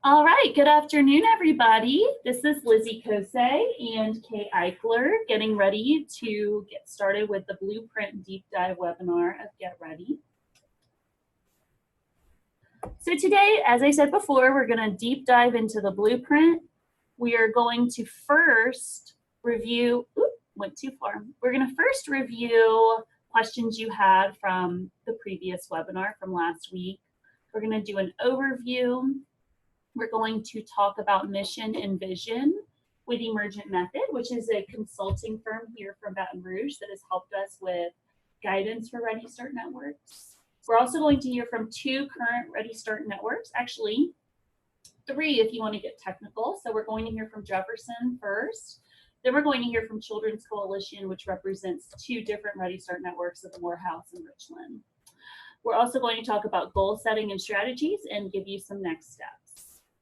All right, good afternoon, everybody. This is Lizzie Kosei and Kay Eichler getting ready to get started with the Blueprint Deep Dive webinar of Get Ready. So today, as I said before, we're going to deep dive into the blueprint. We are going to first review, went too far. We're going to first review questions you had from the previous webinar from last week. We're going to do an overview. We're going to talk about mission and vision with Emergent Method, which is a consulting firm here from Baton Rouge that has helped us with guidance for Ready Start Networks. We're also going to hear from 2 current Ready Start Networks, actually 3 if you want to get technical. So we're going to hear from Jefferson first. Then we're going to hear from Children's Coalition, which represents 2 different Ready Start Networks of Morehouse and Richland. We're also going to talk about goal setting and strategies and give you some next steps.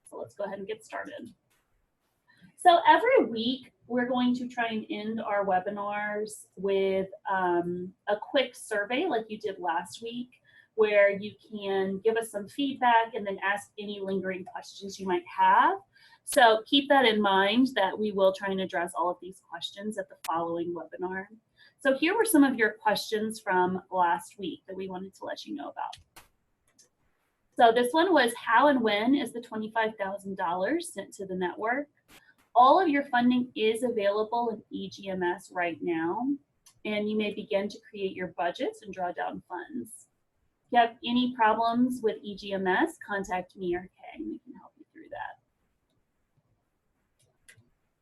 So let's go ahead and get started. So every week, we're going to try and end our webinars with a quick survey like you did last week, where you can give us some feedback and then ask any lingering questions you might have. So keep that in mind that we will try and address all of these questions at the following webinar. So here were some of your questions from last week that we wanted to let you know about. So this one was, how and when is the $25,000 sent to the network? All of your funding is available in EGMS right now, and you may begin to create your budgets and draw down funds. If you have any problems with EGMS, contact me or Kay, and we can help you through that.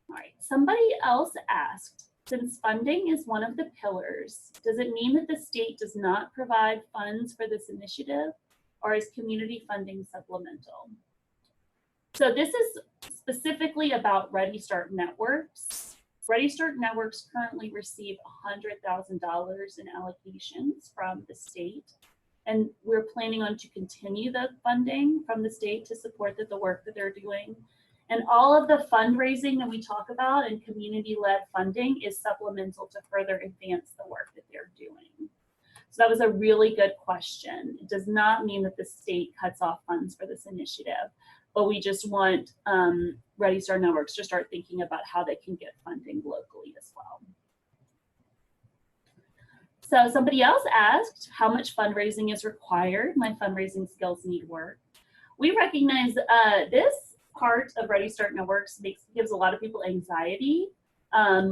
All right, somebody else asked, since funding is one of the pillars, does it mean that the state does not provide funds for this initiative, or is community funding supplemental? So this is specifically about Ready Start Networks. Ready Start Networks currently receive $100,000 in allocations from the state, and we're planning on to continue the funding from the state to support the work that they're doing. And all of the fundraising that we talk about and community-led funding is supplemental to further advance the work that they're doing. So that was a really good question. It does not mean that the state cuts off funds for this initiative, but we just want Ready Start Networks to start thinking about how they can get funding locally as well. So somebody else asked how much fundraising is required. My fundraising skills need work. We recognize this part of Ready Start Networks gives a lot of people anxiety.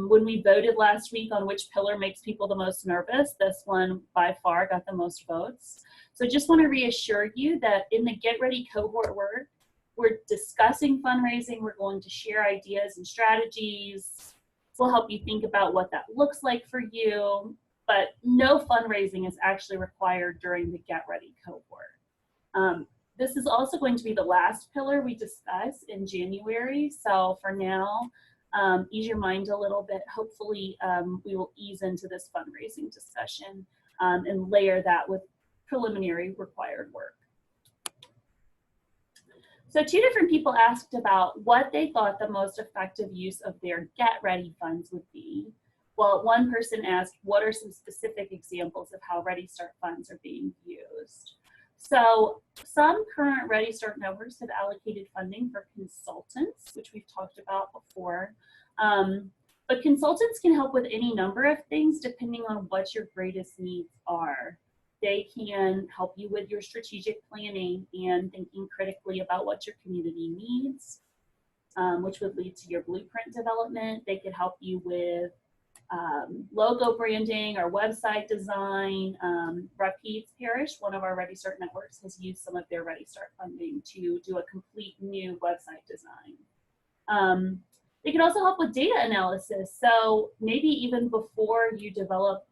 When we voted last week on which pillar makes people the most nervous, this one by far got the most votes. So just want to reassure you that in the Get Ready cohort work, we're discussing fundraising. We're going to share ideas and strategies. We'll help you think about what that looks like for you, but no fundraising is actually required during the Get Ready cohort. This is also going to be the last pillar we discuss in January. So for now, ease your mind a little bit. Hopefully, we will ease into this fundraising discussion and layer that with preliminary required work. So 2 different people asked about what they thought the most effective use of their Get Ready funds would be. Well, one person asked, what are some specific examples of how Ready Start funds are being used? So some current Ready Start Networks have allocated funding for consultants, which we've talked about before. But consultants can help with any number of things depending on what your greatest needs are. They can help you with your strategic planning and thinking critically about what your community needs, which would lead to your blueprint development. They could help you with logo branding or website design. Rapides Parish, one of our Ready Start Networks, has used some of their Ready Start funding to do a complete new website design. They can also help with data analysis. So maybe even before you develop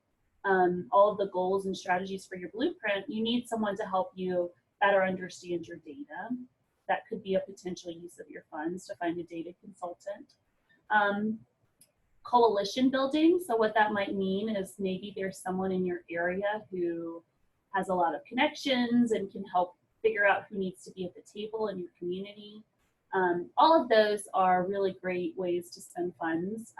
all of the goals and strategies for your blueprint, you need someone to help you better understand your data. That could be a potential use of your funds to find a data consultant. Coalition building, so what that might mean is maybe there's someone in your area who has a lot of connections and can help figure out who needs to be at the table in your community. All of those are really great ways to spend funds.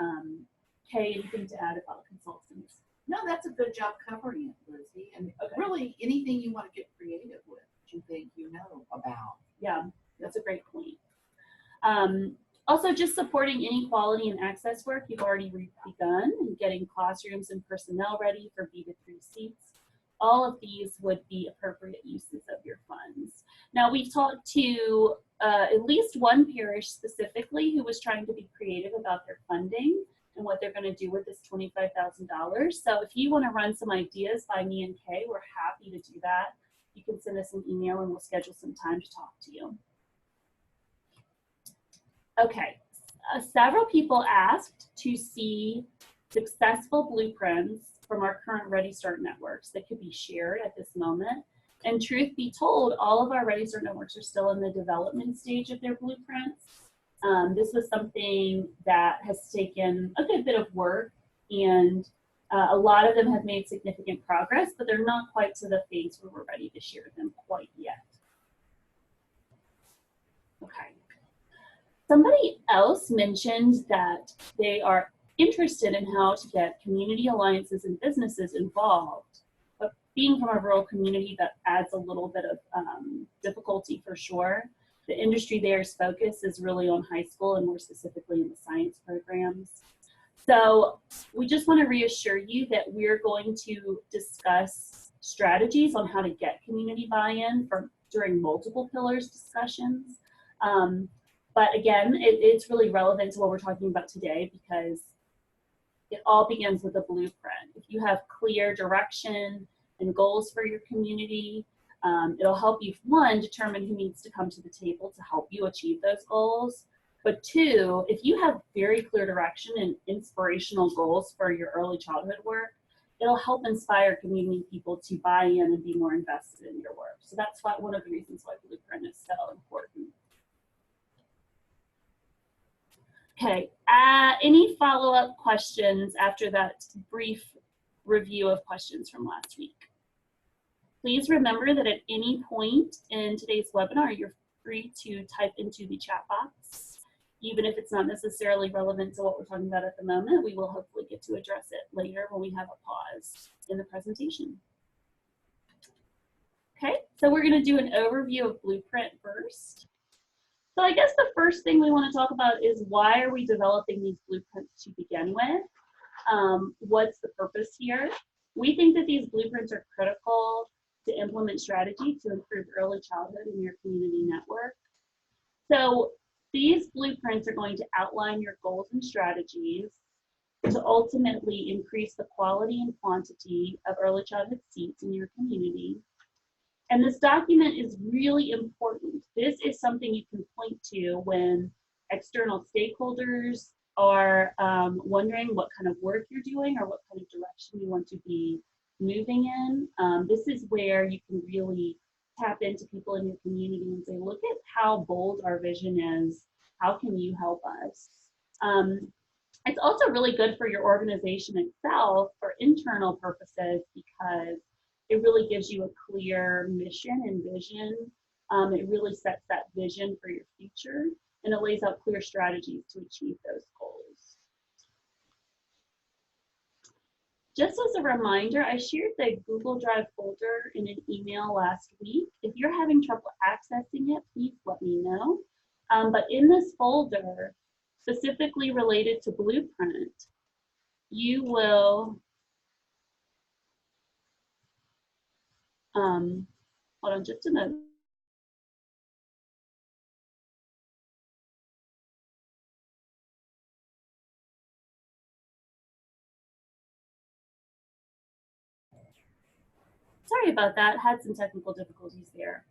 Kay, anything to add about consultants? No, that's a good job covering it, Lizzie. And really anything you want to get creative with that you think you know about. Yeah. That's a great point. Also, just supporting inequality and access work, you've already begun, and getting classrooms and personnel ready for B to 3 seats. All of these would be appropriate uses of your funds. Now, we've talked to at least one parish specifically who was trying to be creative about their funding and what they're going to do with this $25,000. So if you want to run some ideas by me and Kay, we're happy to do that. You can send us an email and we'll schedule some time to talk to you. Okay, several people asked to see successful blueprints from our current Ready Start networks that could be shared at this moment. And truth be told, all of our Ready Start networks are still in the development stage of their blueprints. This was something that has taken a good bit of work, and a lot of them have made significant progress, but they're not quite to the phase where we're ready to share them quite yet. Okay. Somebody else mentioned that they are interested in how to get community alliances and businesses involved. But being from a rural community, that adds a little bit of difficulty for sure. The industry there's focus is really on high school and more specifically in the science programs. So we just want to reassure you that we're going to discuss strategies on how to get community buy-in during multiple pillars discussions. But again, it's really relevant to what we're talking about today because it all begins with a blueprint. If you have clear direction and goals for your community, it'll help you, one, determine who needs to come to the table to help you achieve those goals. But two, if you have very clear direction and inspirational goals for your early childhood work, it'll help inspire community people to buy in and be more invested in your work. So that's one of the reasons why Blueprint is so important. Okay, any follow-up questions after that brief review of questions from last week? Please remember that at any point in today's webinar, you're free to type into the chat box. Even if it's not necessarily relevant to what we're talking about at the moment, we will hopefully get to address it later when we have a pause in the presentation. Okay, so we're going to do an overview of Blueprint first. So I guess the first thing we want to talk about is why are we developing these blueprints to begin with? What's the purpose here? We think that these blueprints are critical to implement strategy to improve early childhood in your community network. So these blueprints are going to outline your goals and strategies to ultimately increase the quality and quantity of early childhood seats in your community. And this document is really important. This is something you can point to when external stakeholders are wondering what kind of work you're doing or what kind of direction you want to be moving in. This is where you can really tap into people in your community and say, look at how bold our vision is. How can you help us? It's also really good for your organization itself for internal purposes because it really gives you a clear mission and vision. It really sets that vision for your future and it lays out clear strategies to achieve those goals. Just as a reminder, I shared the Google Drive folder in an email last week. If you're having trouble accessing it, please let me know. But in this folder, specifically related to Blueprint, you will, hold on just a moment. Sorry about that, had some technical difficulties there.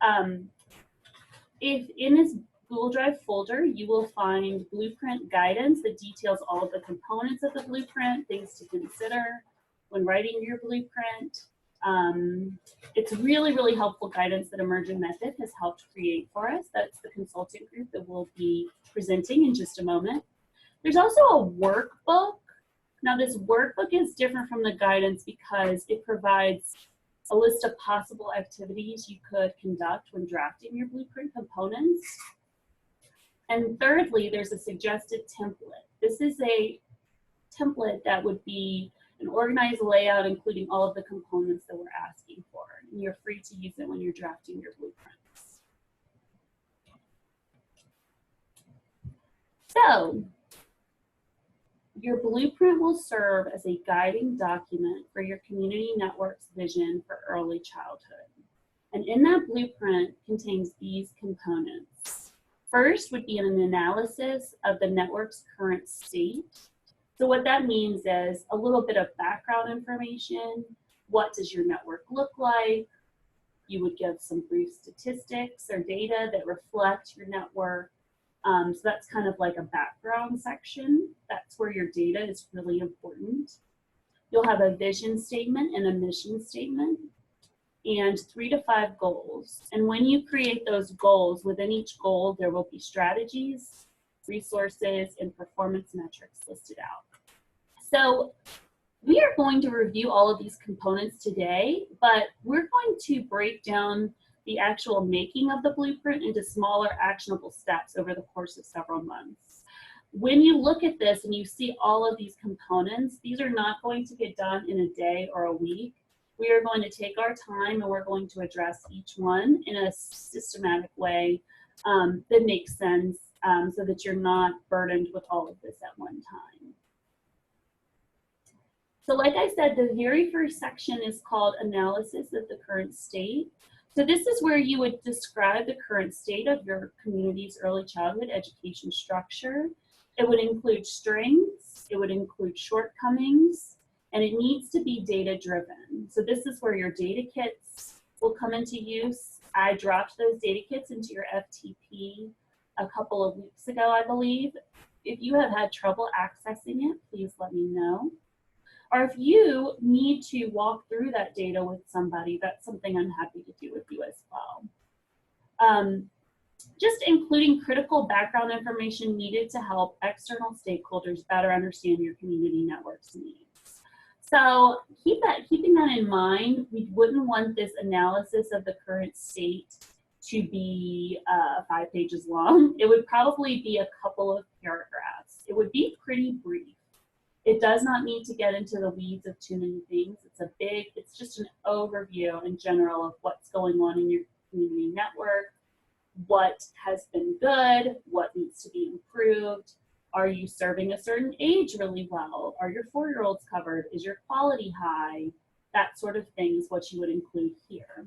If in this Google Drive folder, you will find Blueprint guidance that details all of the components of the Blueprint, things to consider when writing your Blueprint. It's really, really helpful guidance that Emerging Method has helped create for us. That's the consultant group that we'll be presenting in just a moment. There's also a workbook. Now this workbook is different from the guidance because it provides a list of possible activities you could conduct when drafting your Blueprint components. And thirdly, there's a suggested template. This is a template that would be an organized layout including all of the components that we're asking for. And you're free to use it when you're drafting your blueprints. So your blueprint will serve as a guiding document for your community network's vision for early childhood. And in that blueprint contains these components. First would be an analysis of the network's current state. So what that means is a little bit of background information. What does your network look like? You would give some brief statistics or data that reflect your network. So that's kind of like a background section. That's where your data is really important. You'll have a vision statement and a mission statement and 3 to 5 goals. And when you create those goals, within each goal, there will be strategies, resources, and performance metrics listed out. So we are going to review all of these components today, but we're going to break down the actual making of the blueprint into smaller actionable steps over the course of several months. When you look at this and you see all of these components, these are not going to get done in a day or a week. We are going to take our time and we're going to address each one in a systematic way that makes sense so that you're not burdened with all of this at one time. So like I said, the very first section is called Analysis of the Current State. So this is where you would describe the current state of your community's early childhood education structure. It would include strengths, it would include shortcomings, and it needs to be data driven. So this is where your data kits will come into use. I dropped those data kits into your FTP a couple of weeks ago, I believe. If you have had trouble accessing it, please let me know. Or if you need to walk through that data with somebody, that's something I'm happy to do with you as well. Just including critical background information needed to help external stakeholders better understand your community network's needs. So keeping that in mind, we wouldn't want this analysis of the current state to be 5 pages long. It would probably be a couple of paragraphs. It would be pretty brief. It does not need to get into the weeds of too many things. It's just an overview in general of what's going on in your community network, what has been good, what needs to be improved. Are you serving a certain age really well? Are your 4-year-olds covered? Is your quality high? That sort of thing is what you would include here.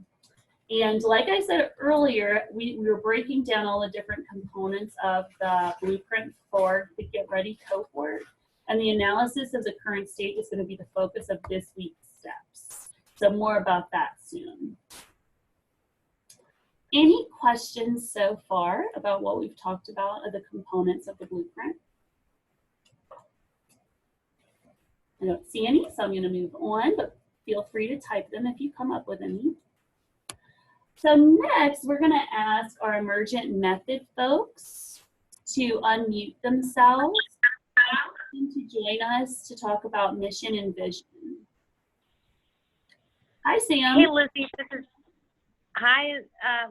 And like I said earlier, we were breaking down all the different components of the blueprint for the Get Ready cohort. And the analysis of the current state is going to be the focus of this week's steps. So more about that soon. Any questions so far about what we've talked about of the components of the blueprint? I don't see any, so I'm going to move on, but feel free to type them if you come up with any. So next, we're going to ask our emergent method folks to unmute themselves and to join us to talk about mission and vision. Hi, Sam. Hey, Lizzie.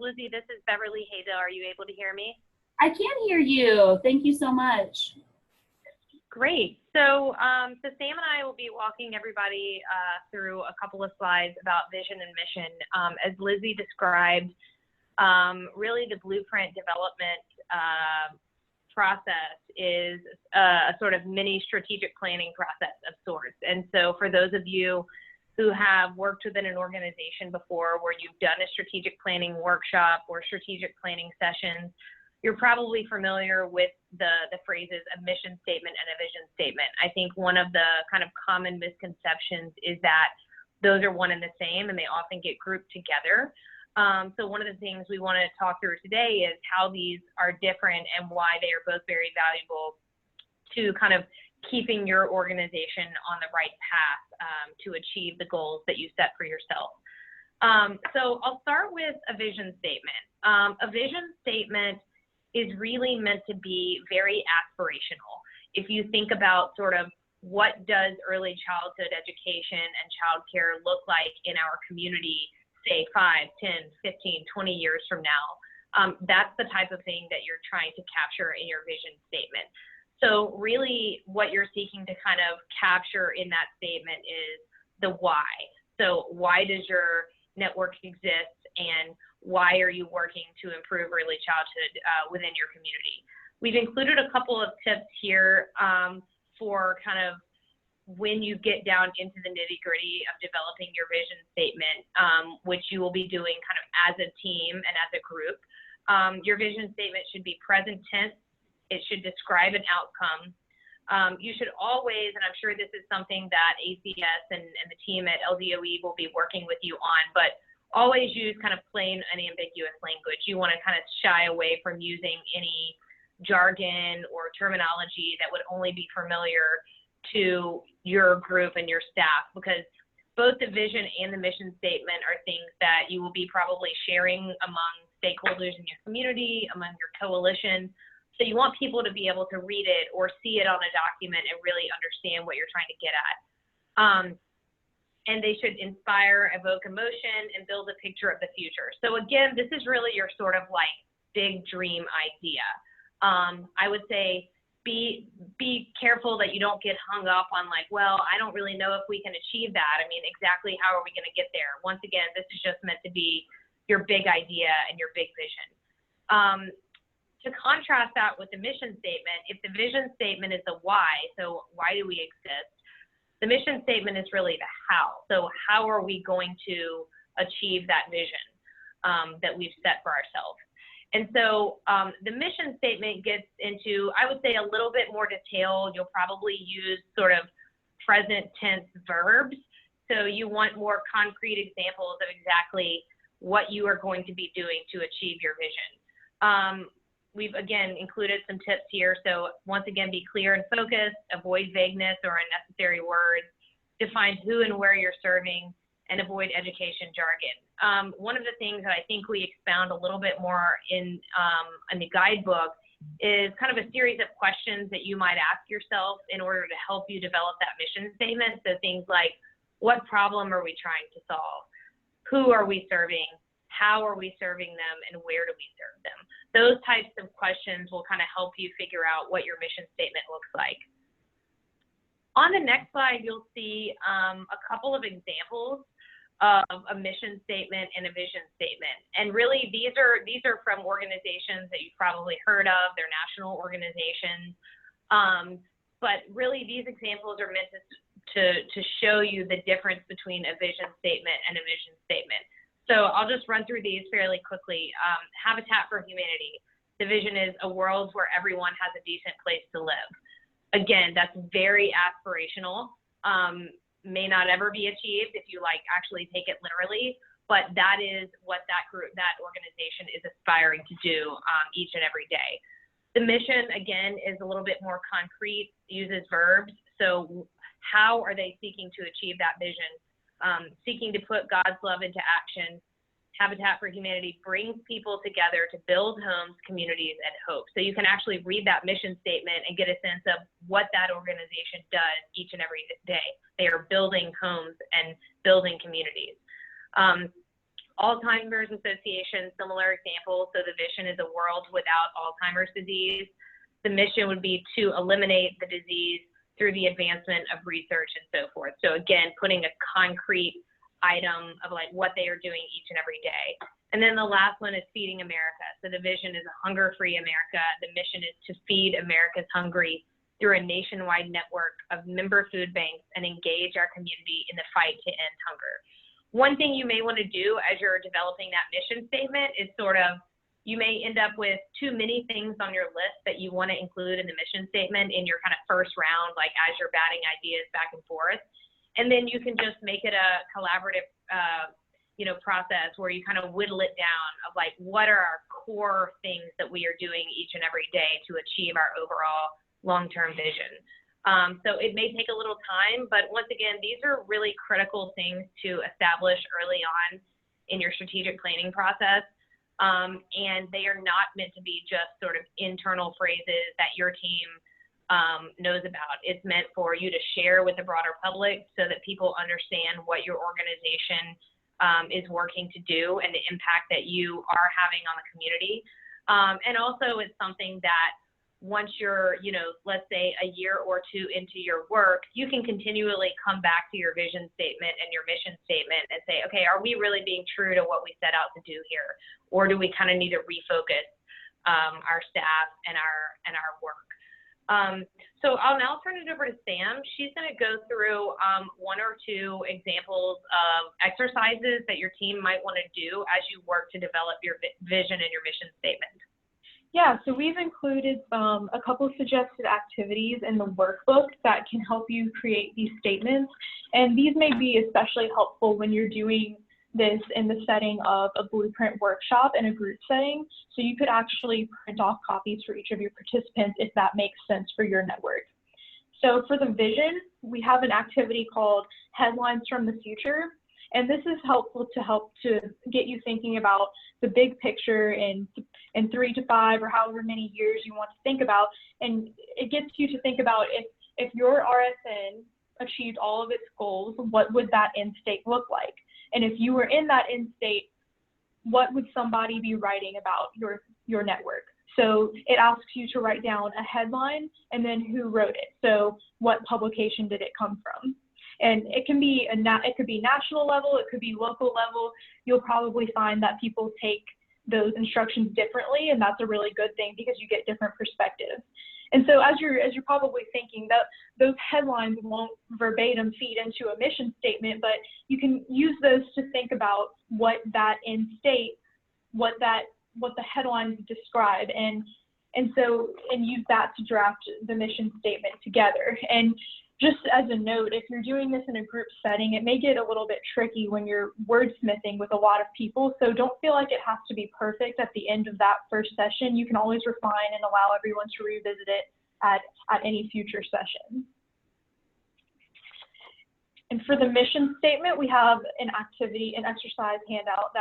Lizzie. This is Beverly Haydell. Are you able to hear me? I can hear you. Thank you so much. Great. So, Sam and I will be walking everybody through a couple of slides about vision and mission. As Lizzie described, really the blueprint development process is a sort of mini strategic planning process of sorts. And so for those of you who have worked within an organization before where you've done a strategic planning workshop or strategic planning sessions, you're probably familiar with the phrases a mission statement and a vision statement. I think one of the kind of common misconceptions is that those are one and the same and they often get grouped together. So one of the things we want to talk through today is how these are different and why they are both very valuable to kind of keeping your organization on the right path to achieve the goals that you set for yourself. So I'll start with a vision statement. A vision statement is really meant to be very aspirational. If you think about sort of what does early childhood education and childcare look like in our community, say 5, 10, 15, 20 years from now, that's the type of thing that you're trying to capture in your vision statement. So really what you're seeking to kind of capture in that statement is the why. So why does your network exist and why are you working to improve early childhood within your community? We've included a couple of tips here for kind of when you get down into the nitty-gritty of developing your vision statement, which you will be doing kind of as a team and as a group. Your vision statement should be present tense. It should describe an outcome. You should always, and I'm sure this is something that ACS and the team at LDOE will be working with you on, but always use kind of plain, unambiguous language. You want to kind of shy away from using any jargon or terminology that would only be familiar to your group and your staff, because both the vision and the mission statement are things that you will be probably sharing among stakeholders in your community, among your coalition. So you want people to be able to read it or see it on a document and really understand what you're trying to get at. And they should inspire, evoke emotion, and build a picture of the future. So again, this is really your sort of like big dream idea. I would say be careful that you don't get hung up on like, well, I don't really know if we can achieve that. I mean, exactly how are we going to get there? Once again, this is just meant to be your big idea and your big vision. To contrast that with the mission statement, if the vision statement is the why, so why do we exist? The mission statement is really the how. So how are we going to achieve that vision that we've set for ourselves? And so the mission statement gets into, I would say, a little bit more detail. You'll probably use sort of present tense verbs. So you want more concrete examples of exactly what you are going to be doing to achieve your vision. We've, again, included some tips here. So once again, be clear and focused, avoid vagueness or unnecessary words, define who and where you're serving, and avoid education jargon. One of the things that I think we expound a little bit more in the guidebook is kind of a series of questions that you might ask yourself in order to help you develop that mission statement. So things like, what problem are we trying to solve? Who are we serving? How are we serving them? And where do we serve them? Those types of questions will kind of help you figure out what your mission statement looks like. On the next slide, you'll see a couple of examples of a mission statement and a vision statement. And really, these are from organizations that you've probably heard of. They're national organizations. But really, these examples are meant to show you the difference between a vision statement and a mission statement. So I'll just run through these fairly quickly. Habitat for Humanity. The vision is a world where everyone has a decent place to live. Again, that's very aspirational. May not ever be achieved if you like actually take it literally, but that is what that group, that organization is aspiring to do each and every day. The mission, again, is a little bit more concrete, uses verbs. So how are they seeking to achieve that vision? Seeking to put God's love into action. Habitat for Humanity brings people together to build homes, communities, and hope. So you can actually read that mission statement and get a sense of what that organization does each and every day. They are building homes and building communities. Alzheimer's Association, similar example. So the vision is a world without Alzheimer's disease. The mission would be to eliminate the disease through the advancement of research and so forth. So again, putting a concrete item of like what they are doing each and every day. And then the last one is Feeding America. So the vision is a hunger-free America. The mission is to feed America's hungry through a nationwide network of member food banks and engage our community in the fight to end hunger. One thing you may want to do as you're developing that mission statement is sort of, you may end up with too many things on your list that you want to include in the mission statement in your kind of first round, like as you're batting ideas back and forth. And then you can just make it a collaborative, process where you kind of whittle it down of like, what are our core things that we are doing each and every day to achieve our overall long-term vision. So it may take a little time, but once again, these are really critical things to establish early on in your strategic planning process. And they are not meant to be just sort of internal phrases that your team knows about. It's meant for you to share with the broader public so that people understand what your organization is working to do and the impact that you are having on the community. And also it's something that once you're, let's say a year or two into your work, you can continually come back to your vision statement and your mission statement and say, okay, are we really being true to what we set out to do here? Or do we kind of need to refocus our staff, and our work. So I'll now turn it over to Sam. She's going to go through one or two examples of exercises that your team might want to do as you work to develop your vision and your mission statement. Yeah, so we've included a couple of suggested activities in the workbook that can help you create these statements. And these may be especially helpful when you're doing this in the setting of a blueprint workshop in a group setting. So you could actually print off copies for each of your participants if that makes sense for your network. So for the vision, we have an activity called Headlines from the Future. And this is helpful to get you thinking about the big picture in 3 to 5 or however many years you want to think about. And it gets you to think about if your RSN achieved all of its goals, what would that end state look like? And if you were in that end state, what would somebody be writing about your network? So it asks you to write down a headline and then who wrote it. So what publication did it come from? And it can be it could be national level, it could be local level. You'll probably find that people take those instructions differently, and that's a really good thing because you get different perspectives. And so as you're probably thinking that those headlines won't verbatim feed into a mission statement, but you can use those to think about what that end state, what the headlines describe, and use that to draft the mission statement together. And just as a note, if you're doing this in a group setting, it may get a little bit tricky when you're wordsmithing with a lot of people. So don't feel like it has to be perfect at the end of that first session. You can always refine and allow everyone to revisit it at any future session. And for the mission statement, we have an exercise handout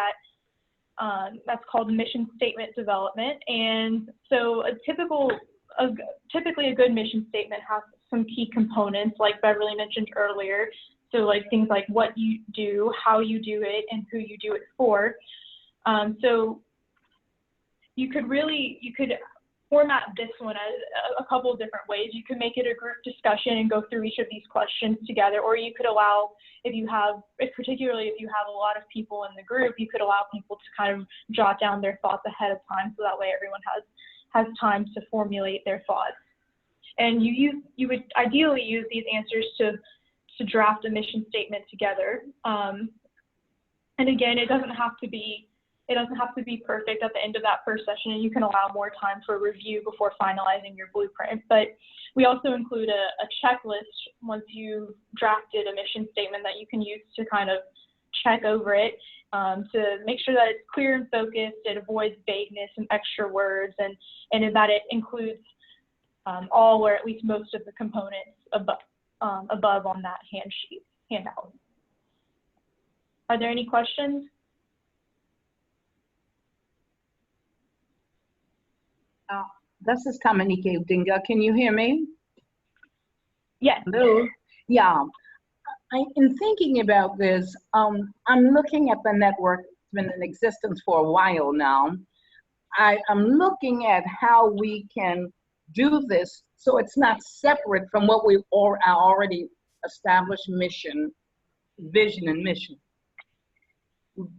that's called Mission Statement Development. And so typically a good mission statement has some key components like Beverly mentioned earlier. So like things like what you do, how you do it, and who you do it for. So you could format this one as a couple of different ways. You could make it a group discussion and go through each of these questions together, or you could allow, particularly if you have a lot of people in the group, you could allow people to kind of jot down their thoughts ahead of time, so that way everyone has time to formulate their thoughts. And you would ideally use these answers to draft a mission statement together. And again, it doesn't have to be perfect at the end of that first session, and you can allow more time for review before finalizing your blueprint. But we also include a checklist once you've drafted a mission statement that you can use to kind of check over it, to make sure that it's clear and focused, it avoids vagueness and extra words, and that it includes all or at least most of the components above on that handout. Are there any questions? This is Tamanika Udinga. Can you hear me? Yes. Hello. Yeah. In thinking about this, I'm looking at the network. It's been in existence for a while now. I'm looking at how we can do this so it's not separate from what we already established vision and mission,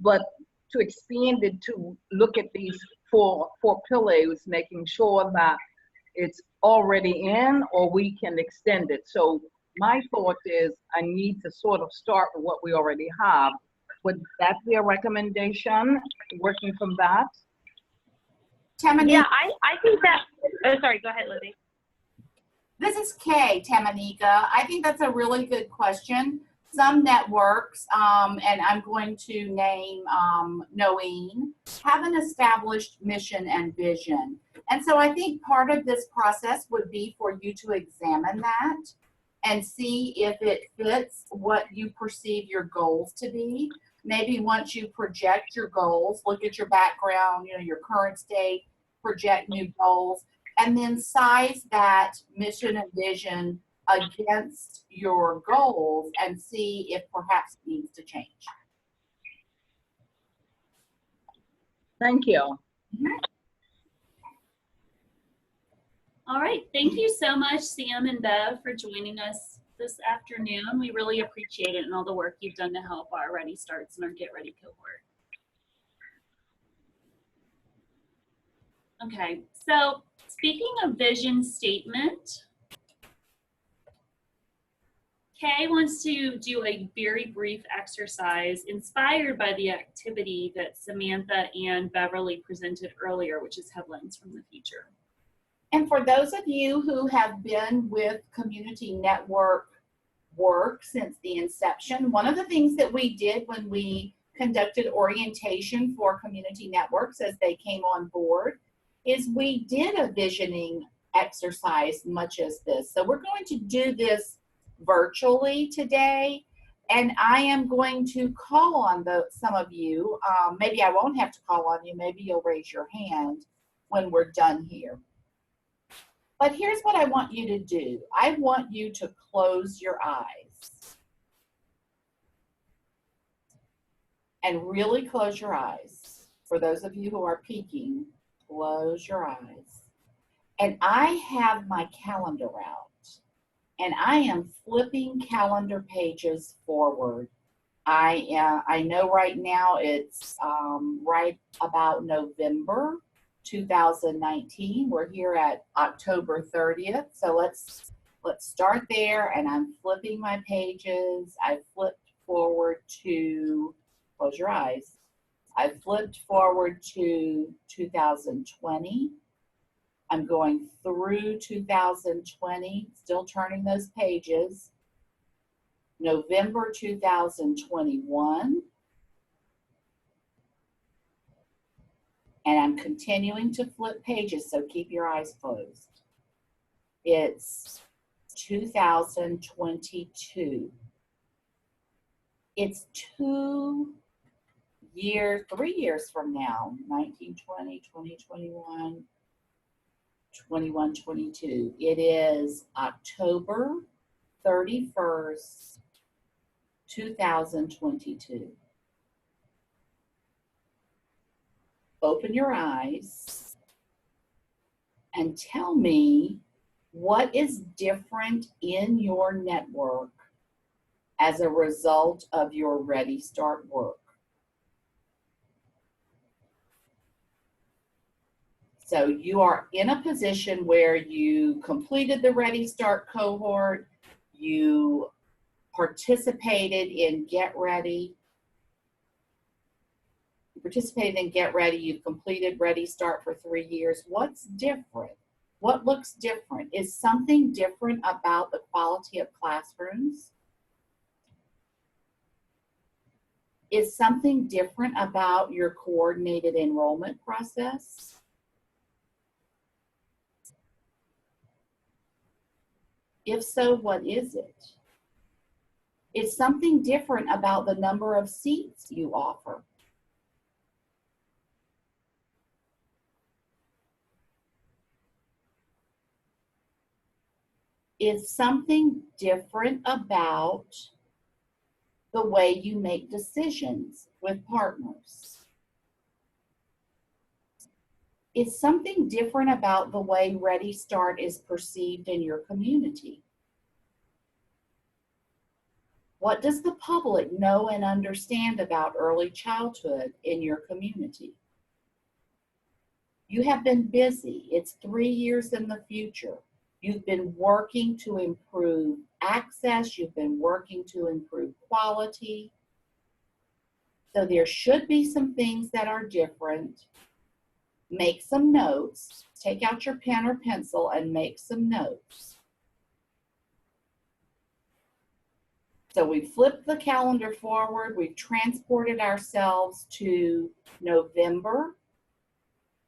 but to expand it to look at these four pillars, making sure that it's already in or we can extend it. So my thought is I need to sort of start with what we already have. Would that be a recommendation, working from that? Tamanika, Yeah, I think that, oh, sorry, go ahead, Lizzie. this is Kay, Tamanika. I think that's a really good question. Some networks, and I'm going to name Noeen, have an established mission and vision. And so I think part of this process would be for you to examine that and see if it fits what you perceive your goals to be. Maybe once you project your goals, look at your background, your current state, project new goals, and then size that mission and vision against your goals and see if perhaps it needs to change. Thank you. All right, thank you so much, Sam and Bev, for joining us this afternoon. We really appreciate it and all the work you've done to help our Ready Starts and our Get Ready cohort. Okay, so speaking of vision statement, Kay wants to do a very brief exercise inspired by the activity that Samantha and Beverly presented earlier, which is Headlines from the Future. And for those of you who have been with Community Network work since the inception, one of the things that we did when we conducted orientation for community networks as they came on board is we did a visioning exercise much as this. So we're going to do this virtually today, and I am going to call on some of you. Maybe I won't have to call on you. Maybe you'll raise your hand when we're done here. But here's what I want you to do. I want you to close your eyes. And really close your eyes. For those of you who are peeking, close your eyes. And I have my calendar out. And I am flipping calendar pages forward. I know right now it's right about November 2019. We're here at October 30th. So let's start there, and I'm flipping my pages. I flipped forward to, close your eyes. I flipped forward to 2020. I'm going through 2020, still turning those pages. November 2021. And I'm continuing to flip pages, so keep your eyes closed. It's 2022. It's 3 years from now, 1920, 2021, 21, 22. It is October 31st, 2022. Open your eyes and tell me what is different in your network as a result of your Ready Start work. So you are in a position where you completed the Ready Start cohort, you participated in Get Ready, you've completed Ready Start for 3 years. What's different? What looks different? Is something different about the quality of classrooms? Is something different about your coordinated enrollment process? If so, what is it? Is something different about the number of seats you offer? Is something different about the way you make decisions with partners? Is something different about the way Ready Start is perceived in your community? What does the public know and understand about early childhood in your community? You have been busy. It's 3 years in the future. You've been working to improve access. You've been working to improve quality. So there should be some things that are different. Make some notes. Take out your pen or pencil and make some notes. So we flipped the calendar forward. We've transported ourselves to November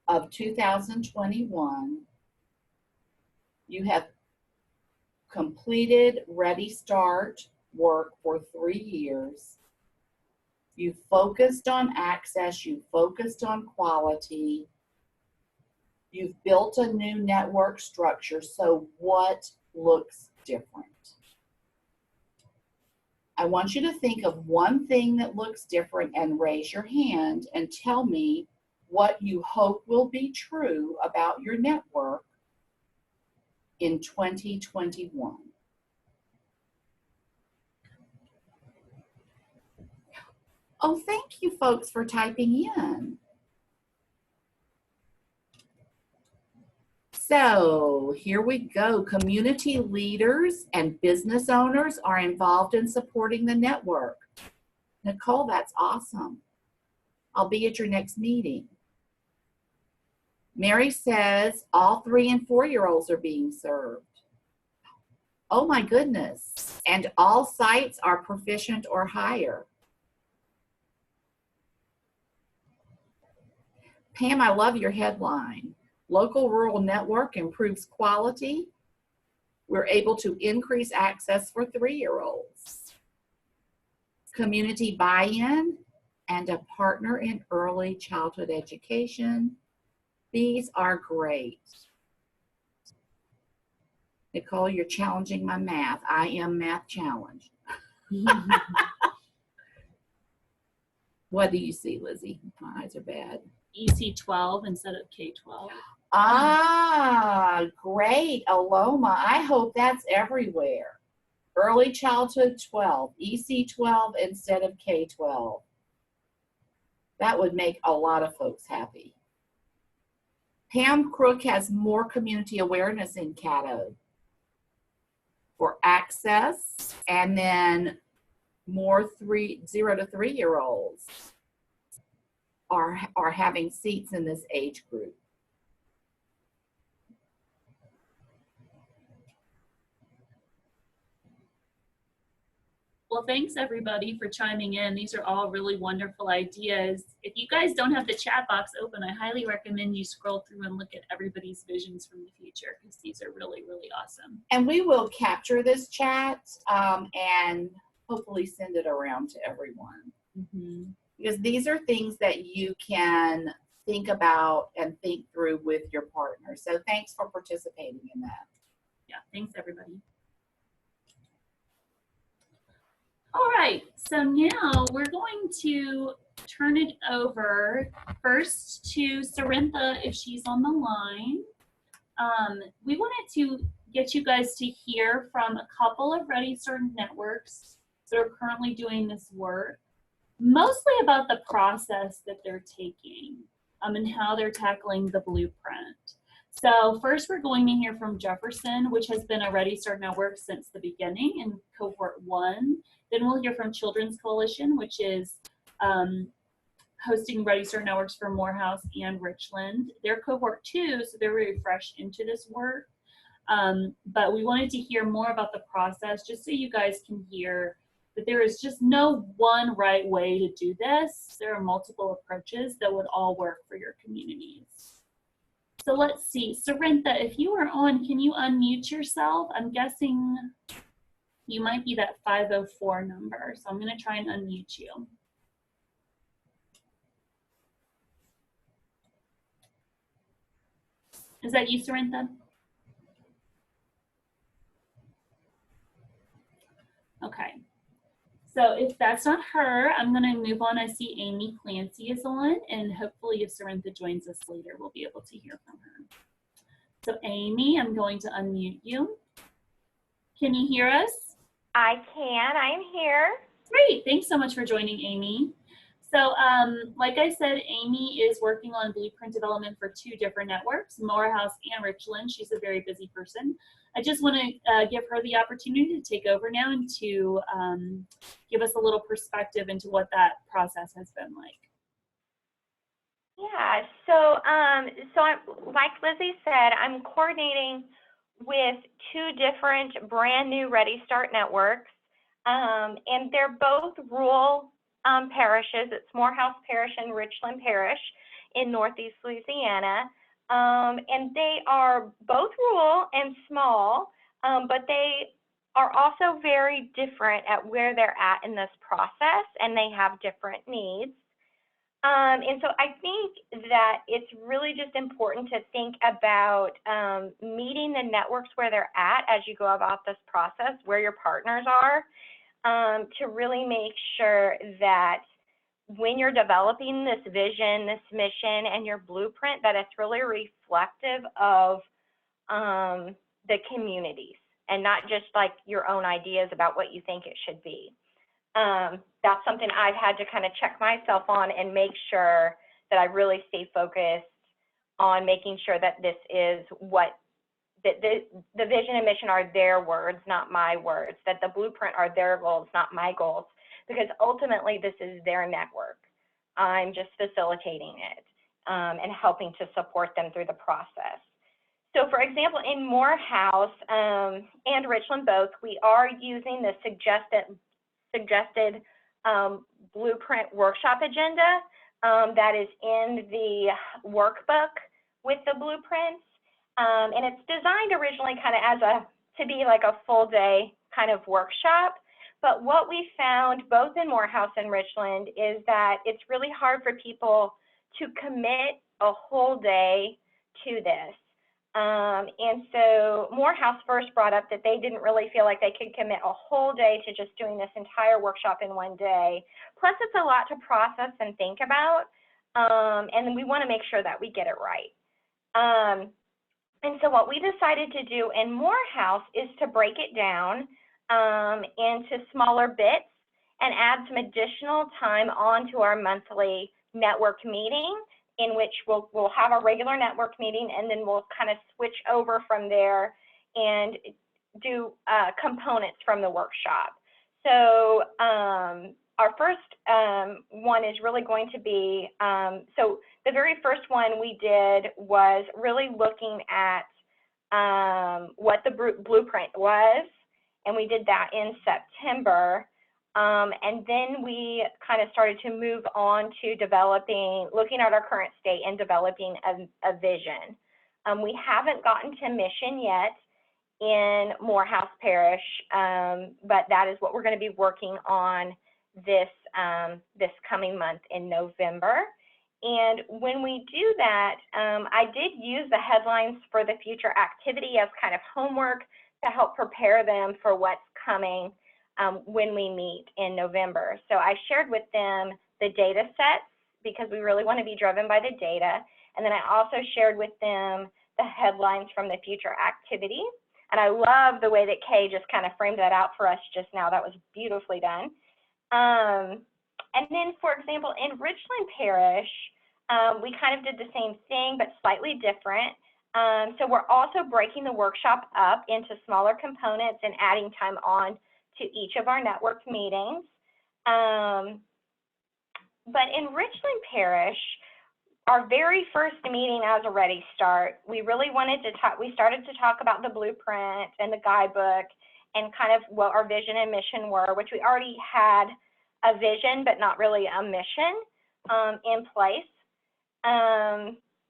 of 2021. You have completed Ready Start work for 3 years. You focused on access. You focused on quality. You've built a new network structure. So what looks different? I want you to think of one thing that looks different and raise your hand and tell me what you hope will be true about your network in 2021. Oh, thank you folks for typing in. So here we go. Community leaders and business owners are involved in supporting the network. Nicole, that's awesome. I'll be at your next meeting. Mary says all 3 and 4-year-olds are being served. Oh my goodness. And all sites are proficient or higher. Pam, I love your headline. Local rural network improves quality. We're able to increase access for 3-year-olds. Community buy-in and a partner in early childhood education. These are great. Nicole, you're challenging my math. I am math challenged. What do you see, Lizzie? My eyes are bad. EC12 instead of K12. Ah, great, Aloma. I hope that's everywhere. Early childhood 12, EC12 instead of K12. That would make a lot of folks happy. Pam Crook has more community awareness in Caddo for access, and then more 0 to 3-year-olds are having seats in this age group. Well, thanks everybody for chiming in. These are all really wonderful ideas. If you guys don't have the chat box open, I highly recommend you scroll through and look at everybody's visions from the future, because these are really, really awesome. And we will capture this chat and hopefully send it around to everyone. Mm-hmm. Because these are things that you can think about and think through with your partner. So thanks for participating in that. Yeah, thanks everybody. All right, so now we're going to turn it over first to Cerintha if she's on the line. We wanted to get you guys to hear from a couple of Ready Start networks that are currently doing this work, mostly about the process that they're taking and how they're tackling the blueprint. So first we're going to hear from Jefferson, which has been a Ready Start network since the beginning in cohort 1. Then we'll hear from Children's Coalition, which is hosting Ready Start networks for Morehouse and Richland. They're cohort 2, so they're really fresh into this work. But we wanted to hear more about the process, just so you guys can hear that there is just no one right way to do this. There are multiple approaches that would all work for your communities. So let's see, Cerintha, if you are on, can you unmute yourself? I'm guessing you might be that 504 number, so I'm gonna try and unmute you. Is that you, Cerintha? Okay. So if that's not her, I'm going to move on. I see Amy Clancy is on, and hopefully if Cerintha joins us later, we'll be able to hear from her. So Amy, I'm going to unmute you. Can you hear us? I can. I'm here. Great. Thanks so much for joining, Amy. So like I said, Amy is working on blueprint development for 2 different networks, Morehouse and Richland. She's a very busy person. I just want to give her the opportunity to take over now and to give us a little perspective into what that process has been like. Yeah, so like Lizzie said, I'm coordinating with 2 different brand new Ready Start networks, and they're both rural parishes. It's Morehouse Parish and Richland Parish in Northeast Louisiana. And they are both rural and small, but they are also very different at where they're at in this process, and they have different needs. And so I think that it's really just important to think about meeting the networks where they're at as you go about this process, where your partners are, to really make sure that when you're developing this vision, this mission, and your blueprint, that it's really reflective of the communities and not just like your own ideas about what you think it should be. That's something I've had to kind of check myself on and make sure that I really stay focused on making sure that this is what that the vision and mission are their words, not my words, that the blueprint are their goals, not my goals, because ultimately this is their network. I'm just facilitating it and helping to support them through the process. So for example, in Morehouse and Richland both, we are using the suggested blueprint workshop agenda that is in the workbook with the blueprints. And it's designed originally kind of to be like a full day kind of workshop. But what we found both in Morehouse and Richland is that it's really hard for people to commit a whole day to this. And so Morehouse first brought up that they didn't really feel like they could commit a whole day to just doing this entire workshop in one day. Plus, it's a lot to process and think about, and we want to make sure that we get it right. And so what we decided to do in Morehouse is to break it down into smaller bits and add some additional time onto our monthly network meeting, in which we'll have a regular network meeting, and then we'll kind of switch over from there and do components from the workshop. So our first one is really going to be, so the very first one we did was really looking at what the blueprint was, and we did that in September. And then we kind of started to move on to looking at our current state and developing a vision. We haven't gotten to mission yet in Morehouse Parish, but that is what we're going to be working on this coming month in November. And when we do that, I did use the headlines for the future activity as kind of homework to help prepare them for what's coming when we meet in November. So I shared with them the data sets because we really want to be driven by the data. And then I also shared with them the headlines from the future activity. And I love the way that Kay just kind of framed that out for us just now. That was beautifully done. And then, for example, in Richland Parish, we kind of did the same thing, but slightly different. So we're also breaking the workshop up into smaller components and adding time on to each of our network meetings. But in Richland Parish, our very first meeting as a Ready Start, we really wanted to talk, we started to talk about the blueprint and the guidebook and kind of what our vision and mission were, which we already had a vision, but not really a mission in place.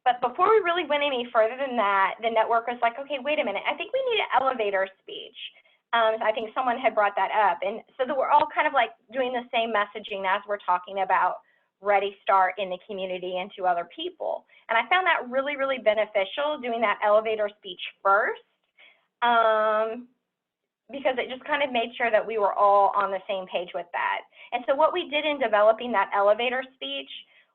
But before we really went any further than that, the network was like, okay, wait a minute, I think we need an elevator speech. I think someone had brought that up. And so that we're all kind of like doing the same messaging as we're talking about Ready Start in the community and to other people. And I found that really, really beneficial, doing that elevator speech first, because it just kind of made sure that we were all on the same page with that. And so what we did in developing that elevator speech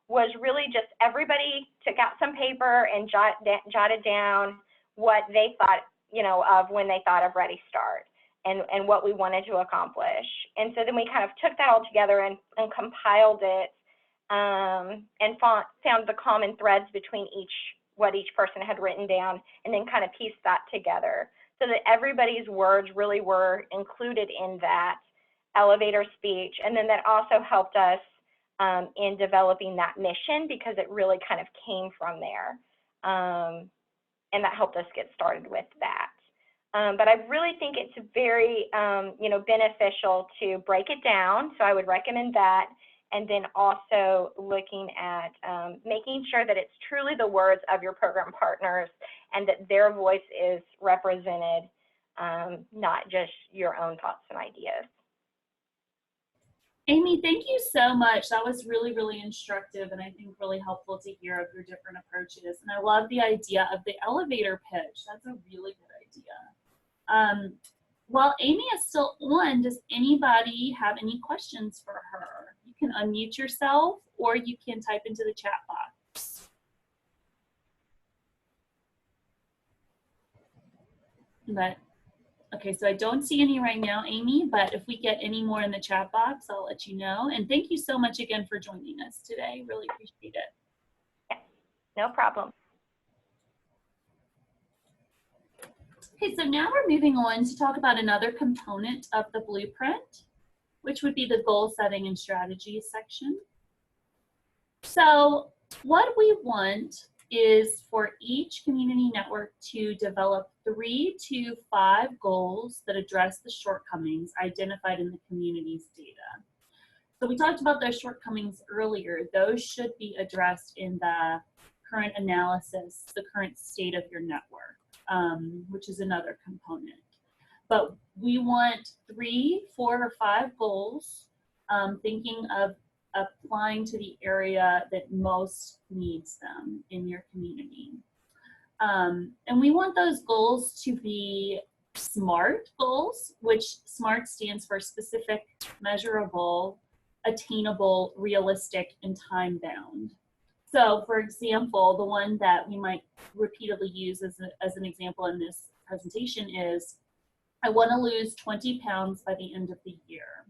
was really just everybody took out some paper and jotted down what they thought, you know, of when they thought of Ready Start and what we wanted to accomplish. And so then we kind of took that all together and compiled it and found the common threads between what each person had written down, and then kind of pieced that together so that everybody's words really were included in that elevator speech. And then that also helped us in developing that mission, because it really kind of came from there. And that helped us get started with that. But I really think it's very, beneficial to break it down. So I would recommend that. And then also looking at making sure that it's truly the words of your program partners and that their voice is represented, not just your own thoughts and ideas. Amy, thank you so much. That was really, really instructive and I think really helpful to hear of your different approaches. And I love the idea of the elevator pitch. That's a really good idea. While Amy is still on, does anybody have any questions for her? You can unmute yourself or you can type into the chat box. But okay, so I don't see any right now, Amy, but if we get any more in the chat box, I'll let you know. And thank you so much again for joining us today. Really appreciate it. Yeah, no problem. Okay, so now we're moving on to talk about another component of the blueprint, which would be the goal setting and strategies section. So what we want is for each community network to develop 3 to 5 goals that address the shortcomings identified in the community's data. So we talked about those shortcomings earlier. Those should be addressed in the current analysis, the current state of your network, which is another component. But we want 3, 4, or 5 goals, thinking of applying to the area that most needs them in your community. And we want those goals to be SMART goals, which SMART stands for specific, measurable, attainable, realistic, and time-bound. So, for example, the one that we might repeatedly use as an example in this presentation is, I want to lose 20 pounds by the end of the year.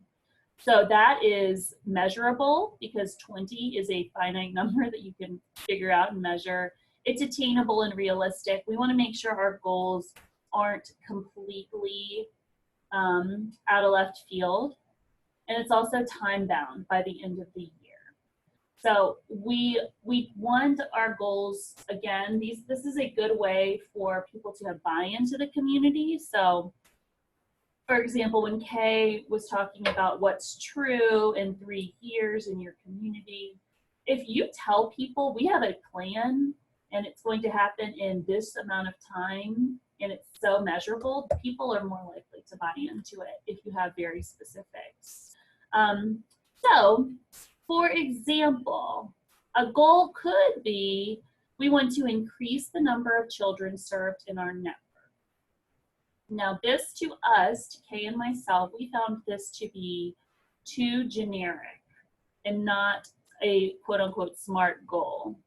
So that is measurable because 20 is a finite number that you can figure out and measure. It's attainable and realistic. We want to make sure our goals aren't completely out of left field. And it's also time bound by the end of the year. So we want our goals, again, this is a good way for people to have buy-in to the community. So for example, when Kay was talking about what's true in 3 years in your community, if you tell people we have a plan and it's going to happen in this amount of time and it's so measurable, people are more likely to buy into it if you have very specifics. So, for example, a goal could be we want to increase the number of children served in our network. Now this to us, to Kay and myself, we found this to be too generic and not a quote unquote SMART goal.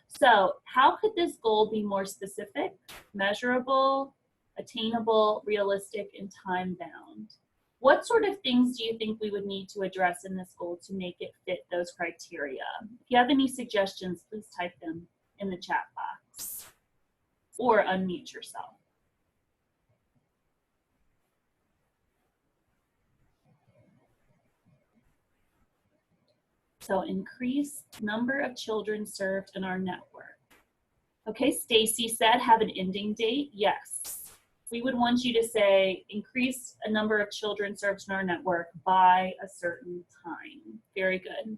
So how could this goal be more specific, measurable, attainable, realistic, and time bound? What sort of things do you think we would need to address in this goal to make it fit those criteria? If you have any suggestions, please type them in the chat box or unmute yourself. So increase number of children served in our network. Okay, Stacy said have an ending date. Yes. We would want you to say increase a number of children served in our network by a certain time. Very good.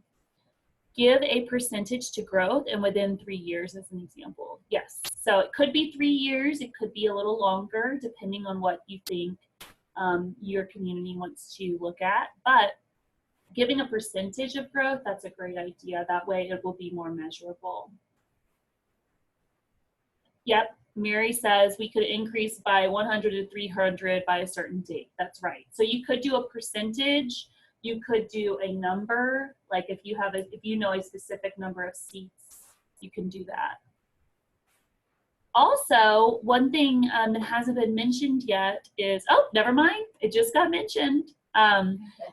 Give a percentage to growth and within 3 years as an example. Yes. So it could be 3 years. It could be a little longer depending on what you think your community wants to look at. But giving a percentage of growth, that's a great idea. That way it will be more measurable. Yep, Mary says we could increase by 100 to 300 by a certain date. That's right. So you could do a percentage. You could do a number. Like if you know a specific number of seats, you can do that. Also, one thing that hasn't been mentioned yet is, oh, never mind. It just got mentioned.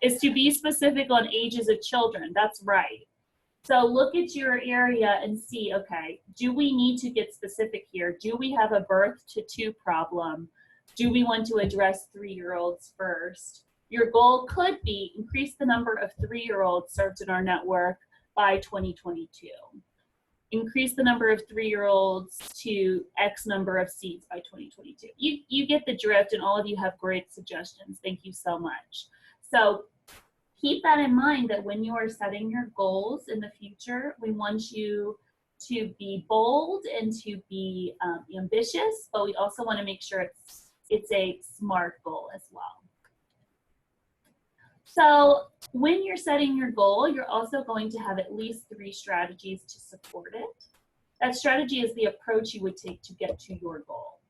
Is to be specific on ages of children. That's right. So look at your area and see, okay, do we need to get specific here? Do we have a birth to 2 problem? Do we want to address 3-year-olds first? Your goal could be increase the number of 3-year-olds served in our network by 2022. Increase the number of 3-year-olds to X number of seats by 2022. You get the drift, and all of you have great suggestions. Thank you so much. So keep that in mind that when you are setting your goals in the future, we want you to be bold and to be ambitious, but we also want to make sure it's a SMART goal as well. So when you're setting your goal, you're also going to have at least 3 strategies to support it. That strategy is the approach you would take to get to your goal.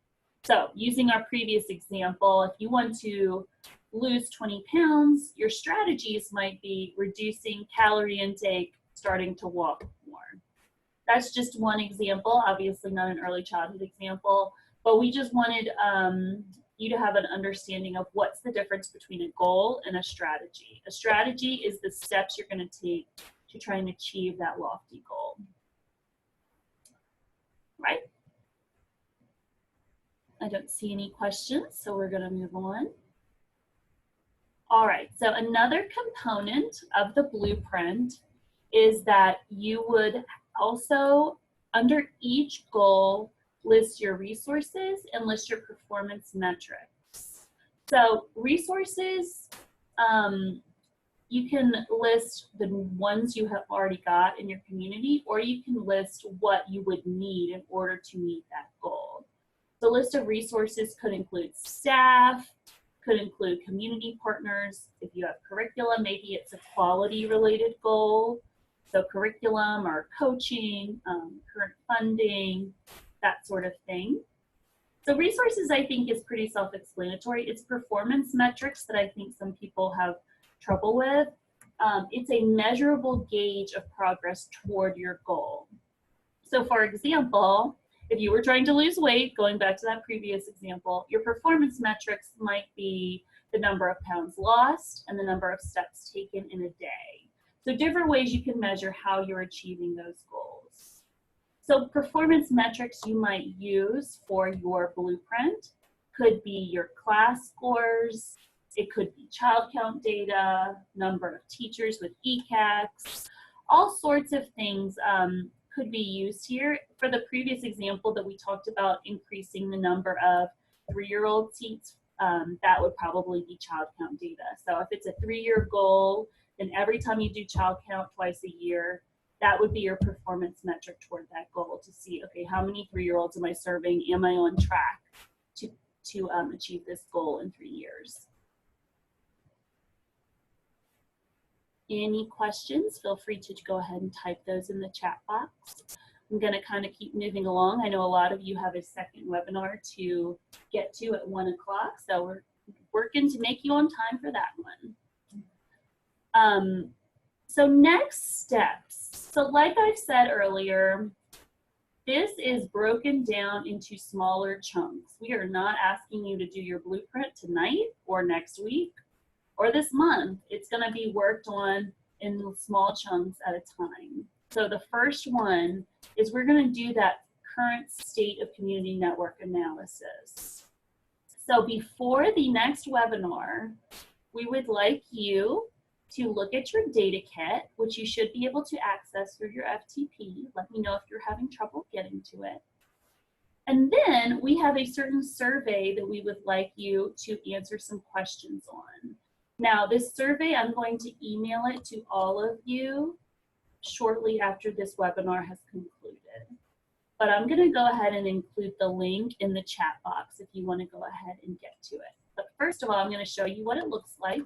So using our previous example, if you want to lose 20 pounds, your strategies might be reducing calorie intake, starting to walk more. That's just one example, obviously not an early childhood example, but we just wanted you to have an understanding of what's the difference between a goal and a strategy. A strategy is the steps you're going to take to try and achieve that lofty goal. Right? I don't see any questions, so we're going to move on. All right, so another component of the blueprint is that you would also, under each goal, list your resources and list your performance metrics. So resources, you can list the ones you have already got in your community, or you can list what you would need in order to meet that goal. The list of resources could include staff, could include community partners. If you have curriculum, maybe it's a quality related goal. So curriculum or coaching, current funding, that sort of thing. So resources, I think, is pretty self-explanatory. It's performance metrics that I think some people have trouble with. It's a measurable gauge of progress toward your goal. So for example, if you were trying to lose weight, going back to that previous example, your performance metrics might be the number of pounds lost and the number of steps taken in a day. So different ways you can measure how you're achieving those goals. So performance metrics you might use for your blueprint could be your class scores, it could be child count data, number of teachers with ECACs, all sorts of things could be used here. For the previous example that we talked about, increasing the number of 3-year-old seats, that would probably be child count data. So if it's a 3-year goal, then every time you do child count twice a year, that would be your performance metric toward that goal to see, okay, how many 3-year-olds am I serving? Am I on track to achieve this goal in 3 years? Any questions? Feel free to go ahead and type those in the chat box. I'm going to kind of keep moving along. I know a lot of you have a second webinar to get to at 1 o'clock, so we're working to make you on time for that one. So next steps. So like I've said earlier, this is broken down into smaller chunks. We are not asking you to do your blueprint tonight or next week or this month. It's going to be worked on in small chunks at a time. So the first one is we're going to do that current state of community network analysis. So before the next webinar, we would like you to look at your data kit, which you should be able to access through your FTP. Let me know if you're having trouble getting to it. And then we have a certain survey that we would like you to answer some questions on. Now, this survey, I'm going to email it to all of you shortly after this webinar has concluded. But I'm going to go ahead and include the link in the chat box if you want to go ahead and get to it. But first of all, I'm going to show you what it looks like.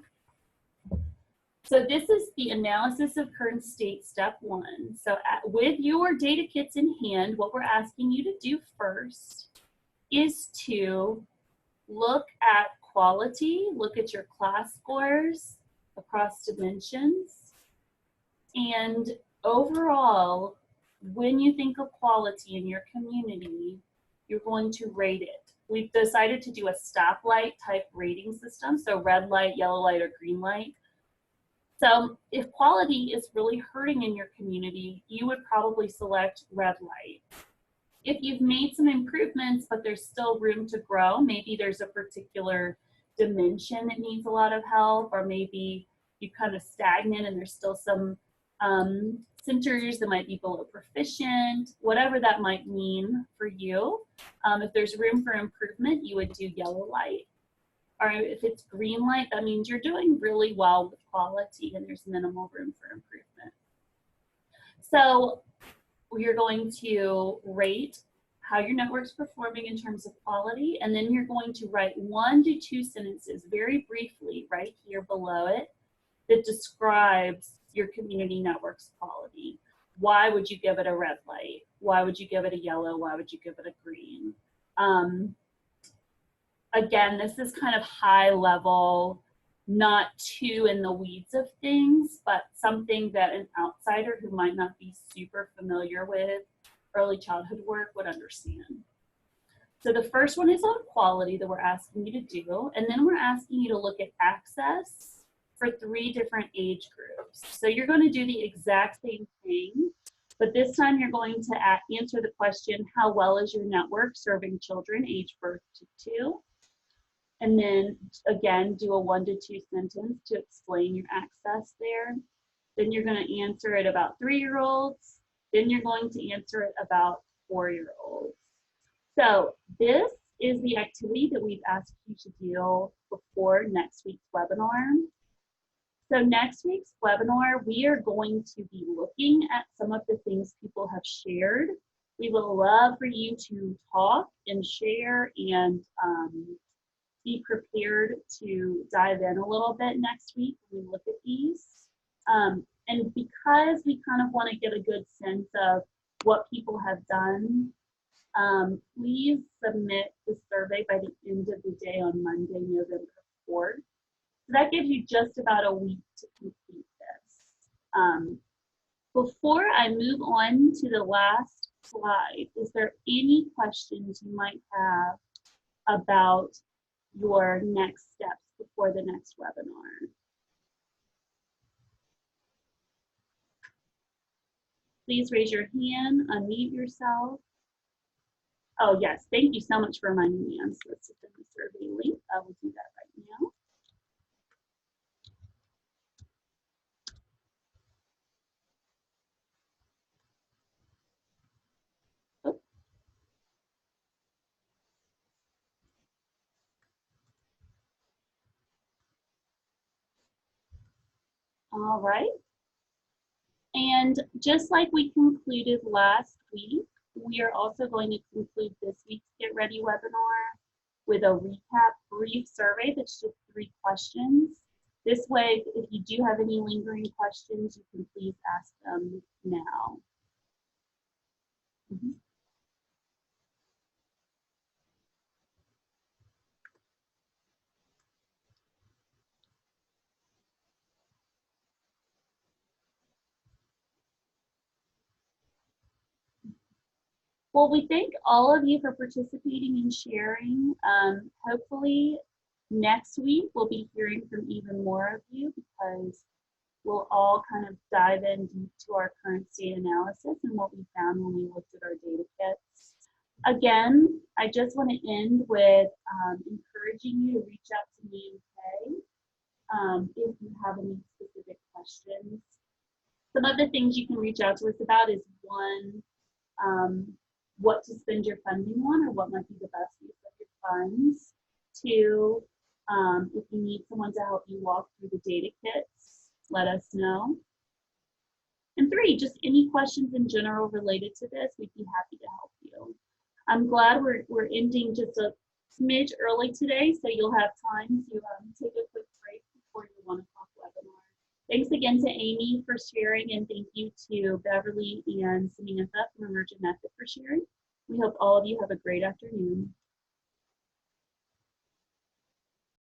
So this is the analysis of current state, step 1. So with your data kits in hand, what we're asking you to do first is to look at quality, look at your class scores across dimensions, and overall, when you think of quality in your community, you're going to rate it. We've decided to do a stoplight type rating system, so red light, yellow light, or green light. So if quality is really hurting in your community, you would probably select red light. If you've made some improvements, but there's still room to grow, maybe there's a particular dimension that needs a lot of help, or maybe you kind of stagnant and there's still some centers that might be below proficient, whatever that might mean for you. If there's room for improvement, you would do yellow light. Or if it's green light, that means you're doing really well with quality and there's minimal room for improvement. So you're going to rate how your network's performing in terms of quality, and then you're going to write 1 to 2 sentences very briefly right here below it that describes your community network's quality. Why would you give it a red light? Why would you give it a yellow? Why would you give it a green? Again, this is kind of high level, not too in the weeds of things, but something that an outsider who might not be super familiar with early childhood work would understand. So the first one is on quality that we're asking you to do, and then we're asking you to look at access for 3 different age groups. So you're going to do the exact same thing, But this time you're going to answer the question, how well is your network serving children age birth to 2? And then again, do a 1 to 2 sentence to explain your access there. Then you're going to answer it about 3-year-olds. Then you're going to answer it about 4-year-olds. So this is the activity that we've asked you to do before next week's webinar. So next week's webinar, we are going to be looking at some of the things people have shared. We would love for you to talk and share and be prepared to dive in a little bit next week when we look at these. And because we kind of want to get a good sense of what people have done, please submit the survey by the end of the day on Monday, November 4th. So that gives you just about a week to complete this. Before I move on to the last slide, is there any questions you might have about your next steps before the next webinar? Please raise your hand, unmute yourself. Oh yes, thank you so much for reminding me. I'm supposed to send the survey link. I will do that right now. All right. And just like we concluded last week, we are also going to conclude this week's Get Ready webinar with a recap brief survey that's just 3 questions. This way, if you do have any lingering questions, you can please ask them now. Well, we thank all of you for participating and sharing. Hopefully next week we'll be hearing from even more of you because we'll all kind of dive in deep to our current state analysis and what we found when we looked at our data kits. Again, I just want to end with encouraging you to reach out to me and Kay if you have any specific questions. Some of the things you can reach out to us about is 1, what to spend your funding on or what might be the best use of your funds. 2, if you need someone to help you walk through the data kits, let us know. And 3, just any questions in general related to this, we'd be happy to help you. I'm glad we're ending just a smidge early today, so you'll have time to take a quick break before your 1 o'clock webinar. Thanks again to Amy for sharing, and thank you to Beverly and Samantha from Emergent Method for sharing. We hope all of you have a great afternoon.